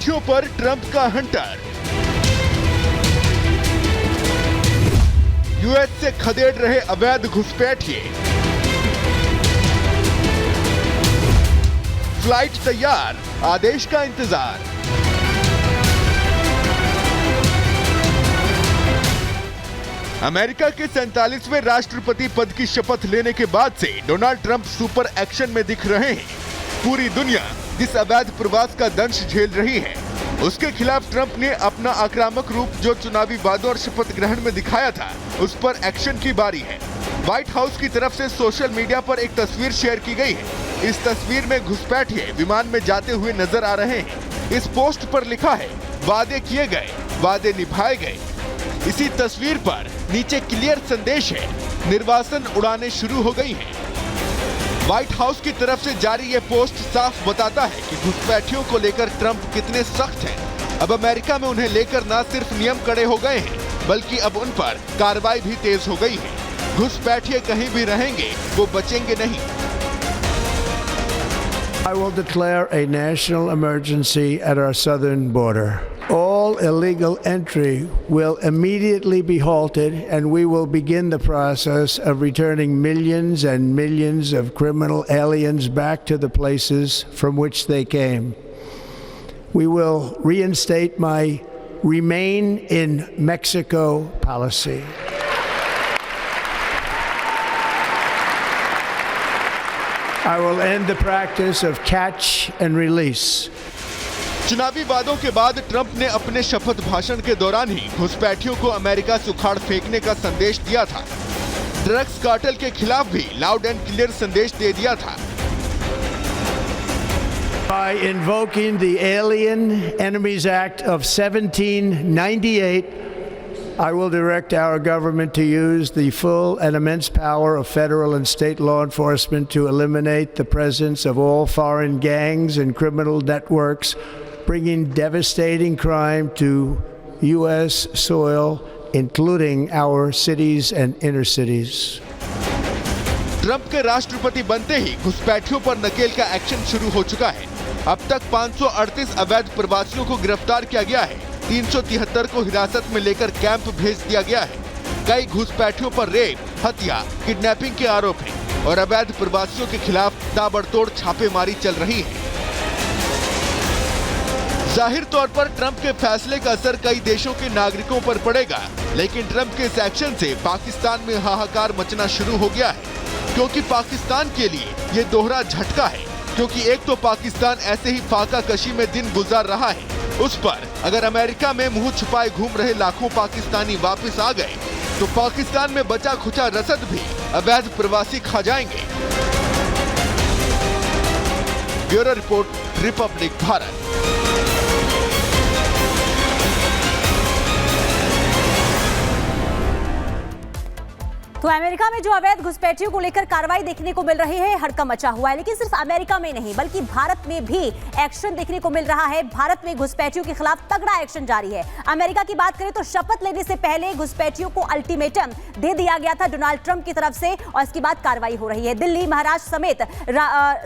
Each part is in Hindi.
घुसपैठियों पर ट्रंप का हंटर। यूएस से खदेड़ रहे अवैध घुसपैठिए। फ्लाइट तैयार, आदेश का इंतजार। अमेरिका के 47वें राष्ट्रपति पद की शपथ लेने के बाद से डोनाल्ड ट्रंप सुपर एक्शन में दिख रहे हैं। पूरी दुनिया जिस अवैध प्रवास का दंश झेल रही है, उसके खिलाफ ट्रंप ने अपना आक्रामक रूप जो चुनावी वादों और शपथ ग्रहण में दिखाया था, उस पर एक्शन की बारी है। व्हाइट हाउस की तरफ से सोशल मीडिया पर एक तस्वीर शेयर की गई है। इस तस्वीर में घुसपैठिए विमान में जाते हुए नजर आ रहे हैं। इस पोस्ट पर लिखा है, वादे किए गए, वादे निभाए गए। इसी तस्वीर पर नीचे क्लियर संदेश है, निर्वासन उड़ानें शुरू हो गई हैं। व्हाइट हाउस की तरफ से जारी यह पोस्ट साफ बताता है कि घुसपैठियों को लेकर ट्रंप कितने सख्त हैं। अब अमेरिका में उन्हें लेकर न सिर्फ नियम कड़े हो गए हैं, बल्कि अब उन पर कार्रवाई भी तेज हो गई है। घुसपैठिए कहीं भी रहेंगे, वो बचेंगे नहीं। I will declare a national emergency at our southern border. All illegal entry will immediately be halted, and we will begin the process of returning millions and millions of criminal aliens back to the places from which they came. We will reinstate my Remain in Mexico policy. I will end the practice of catch and release. चुनावी वादों के बाद ट्रंप ने अपने शपथ भाषण के दौरान ही घुसपैठियों को अमेरिका से उखाड़ फेंकने का संदेश दिया था। ड्रग्स कार्टेल के खिलाफ भी लाउड एंड क्लियर संदेश दे दिया था। By invoking the Alien Enemies Act of 1798, I will direct our government to use the full and immense power of federal and state law enforcement to eliminate the presence of all foreign gangs and criminal networks, bringing devastating crime to U.S. soil, including our cities and inner cities. Trump के राष्ट्रपति बनते ही घुसपैठियों पर नकेल का एक्शन शुरू हो चुका है। अब तक 538 अवैध प्रवासियों को गिरफ्तार किया गया है। 373 को हिरासत में लेकर कैंप भेज दिया गया है। कई घुसपैठियों पर रेप, हत्या, किडनैपिंग के आरोप हैं और अवैध प्रवासियों के खिलाफ ताबड़तोड़ छापेमारी चल रही है। जाहिर तौर पर ट्रंप के फैसले का असर कई देशों के नागरिकों पर पड़ेगा, लेकिन ट्रंप के इस एक्शन से पाकिस्तान में हाहाकार मचना शुरू हो गया है, क्योंकि पाकिस्तान के लिए ये दोहरा झटका है। क्योंकि एक तो पाकिस्तान ऐसे ही फाका कशी में दिन गुजार रहा है, उस पर अगर अमेरिका में मुंह छुपाए घूम रहे लाखों पाकिस्तानी वापस आ गए, तो पाकिस्तान में बचा खुचा रसद भी अवैध प्रवासी खा जाएंगे। Bureau report, Republic Bharat. तो अमेरिका में जो अवैध घुसपैठियों को लेकर कार्रवाई देखने को मिल रही है, हड़कंप मचा हुआ है। लेकिन सिर्फ अमेरिका में नहीं, बल्कि भारत में भी एक्शन देखने को मिल रहा है। भारत में घुसपैठियों के खिलाफ तगड़ा एक्शन जारी है। अमेरिका की बात करें तो शपथ लेने से पहले घुसपैठियों को अल्टीमेटम दे दिया गया था डोनाल्ड ट्रंप की तरफ से, और इसके बाद कार्रवाई हो रही है। दिल्ली, महाराष्ट्र समेत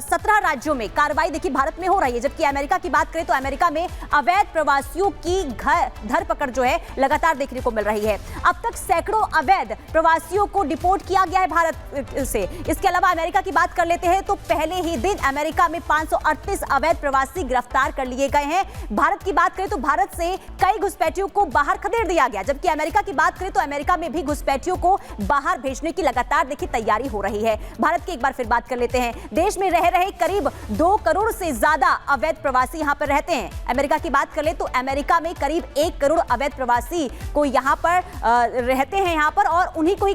17 राज्यों में कार्रवाई देखिए भारत में हो रही है। जबकि अमेरिका की बात करें तो अमेरिका में अवैध प्रवासियों की धरपकड़ जो है लगातार देखने को मिल रही है। अब तक सैकड़ों अवैध प्रवासियों को डिपोर्ट किया गया है भारत से। इसके अलावा अमेरिका की बात कर लेते हैं तो पहले ही दिन अमेरिका में 538 अवैध प्रवासी गिरफ्तार कर लिए गए हैं। भारत की बात करें तो भारत से कई घुसपैठियों को बाहर खदेड़ दिया गया। जबकि अमेरिका की बात करें तो अमेरिका में भी घुसपैठियों को बाहर भेजने की लगातार देखिए तैयारी हो रही है। भारत की एक बार फिर बात कर लेते हैं। देश में रह रहे करीब 2 करोड़ से ज्यादा अवैध प्रवासी यहां पर रहते हैं। अमेरिका की बात कर ले तो अमेरिका में करीब 1 करोड़ अवैध प्रवासी को यहां पर रहते हैं यहां पर, और उन्हीं को ही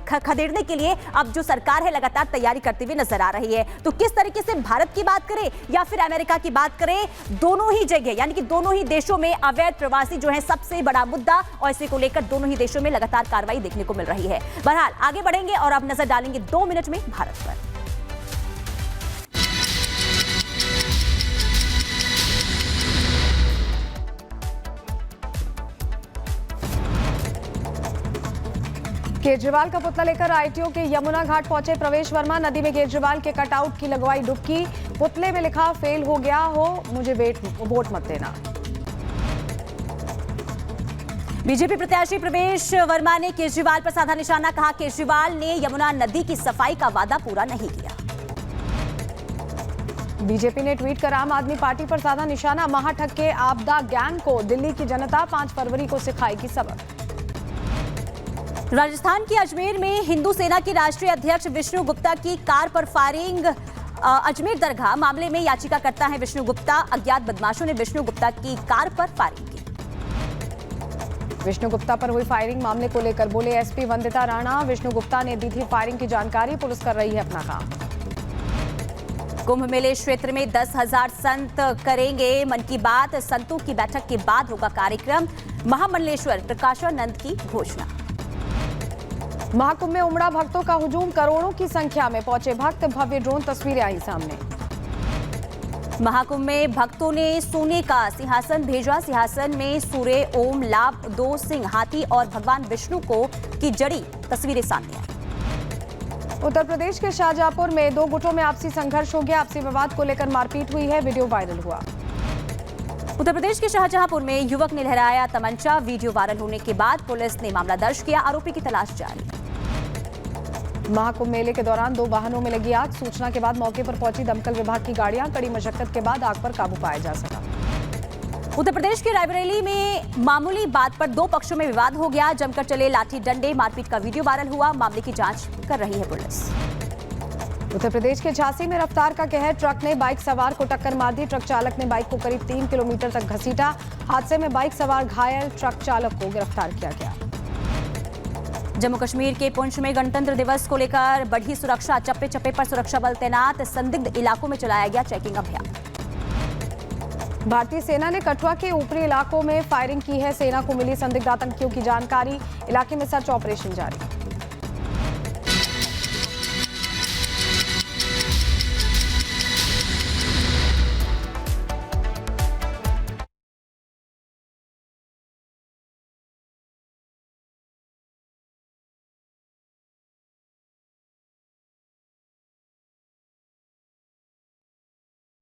खदेड़ने के लिए अब जो सरकार है लगातार तैयारी करती हुई नजर आ रही है। तो किस तरीके से भारत की बात करें या फिर अमेरिका की बात करें, दोनों ही जगह यानी कि दोनों ही देशों में अवैध प्रवासी जो है सबसे बड़ा मुद्दा, और इसी को लेकर दोनों ही देशों में लगातार कार्रवाई देखने को मिल रही है। बहरहाल आगे बढ़ेंगे और अब नजर डालेंगे 2 मिनट में भारत पर। केजरीवाल का पुतला लेकर आईटीओ के यमुना घाट पहुंचे प्रवेश वर्मा। नदी में केजरीवाल के कटआउट की लगवाई डुबकी। पुतले में लिखा, फेल हो गया हो मुझे वोट मत देना। बीजेपी प्रत्याशी प्रवेश वर्मा ने केजरीवाल पर साधा निशाना, कहा केजरीवाल ने यमुना नदी की सफाई का वादा पूरा नहीं किया। बीजेपी ने ट्वीट कर आम आदमी पार्टी पर साधा निशाना, महाठग के आपदा गैंग को दिल्ली की जनता 5 फरवरी को सिखाएगी सबक। राजस्थान के अजमेर में हिंदू सेना के राष्ट्रीय अध्यक्ष विष्णु गुप्ता की कार पर फायरिंग, अजमेर दरगाह मामले में याचिका करता है विष्णु गुप्ता। अज्ञात बदमाशों ने विष्णु गुप्ता की कार पर फायरिंग की। विष्णु गुप्ता पर हुई फायरिंग मामले को लेकर बोले एसपी वंदिता राणा, विष्णु गुप्ता ने दी थी फायरिंग की जानकारी, पुलिस कर रही है अपना काम। कुंभ मेले क्षेत्र में 10,000 संत करेंगे मन की बात, संतों की बैठक के बाद होगा कार्यक्रम, महामंडलेश्वर प्रकाशानंद की घोषणा। महाकुंभ में उमड़ा भक्तों का हुजूम, करोड़ों की संख्या में पहुंचे भक्त, भव्य ड्रोन तस्वीरें आई सामने। महाकुंभ में भक्तों ने सोने का सिंहासन भेजा, सिंहासन में सूर्य, ओम, लाभ, 2 सिंह, हाथी और भगवान विष्णु को की जड़ी तस्वीरें सामने आई। उत्तर प्रदेश के शाहजहांपुर में 2 गुटों में आपसी संघर्ष हो गया, आपसी विवाद को लेकर मारपीट हुई है, वीडियो वायरल हुआ। उत्तर प्रदेश के शाहजहांपुर में युवक ने लहराया तमंचा, वीडियो वायरल होने के बाद पुलिस ने मामला दर्ज किया, आरोपी की तलाश जारी। महाकुंभ मेले के दौरान 2 वाहनों में लगी आग, सूचना के बाद मौके पर पहुंची दमकल विभाग की गाड़ियां, कड़ी मशक्कत के बाद आग पर काबू पाया जा सका। उत्तर प्रदेश के रायबरेली में मामूली बात पर 2 पक्षों में विवाद हो गया, जमकर चले लाठी डंडे, मारपीट का वीडियो वायरल हुआ, मामले की जांच कर रही है पुलिस। उत्तर प्रदेश के झांसी में रफ्तार का कहर, ट्रक ने बाइक सवार को टक्कर मार दी, ट्रक चालक ने बाइक को करीब 3 किलोमीटर तक घसीटा, हादसे में बाइक सवार घायल, ट्रक चालक को गिरफ्तार किया गया। जम्मू कश्मीर के पुंछ में गणतंत्र दिवस को लेकर बढ़ी सुरक्षा, चप्पे चप्पे पर सुरक्षा बल तैनात, संदिग्ध इलाकों में चलाया गया चेकिंग अभियान। भारतीय सेना ने कठुआ के ऊपरी इलाकों में फायरिंग की है, सेना को मिली संदिग्ध आतंकियों की जानकारी, इलाके में सर्च ऑपरेशन जारी।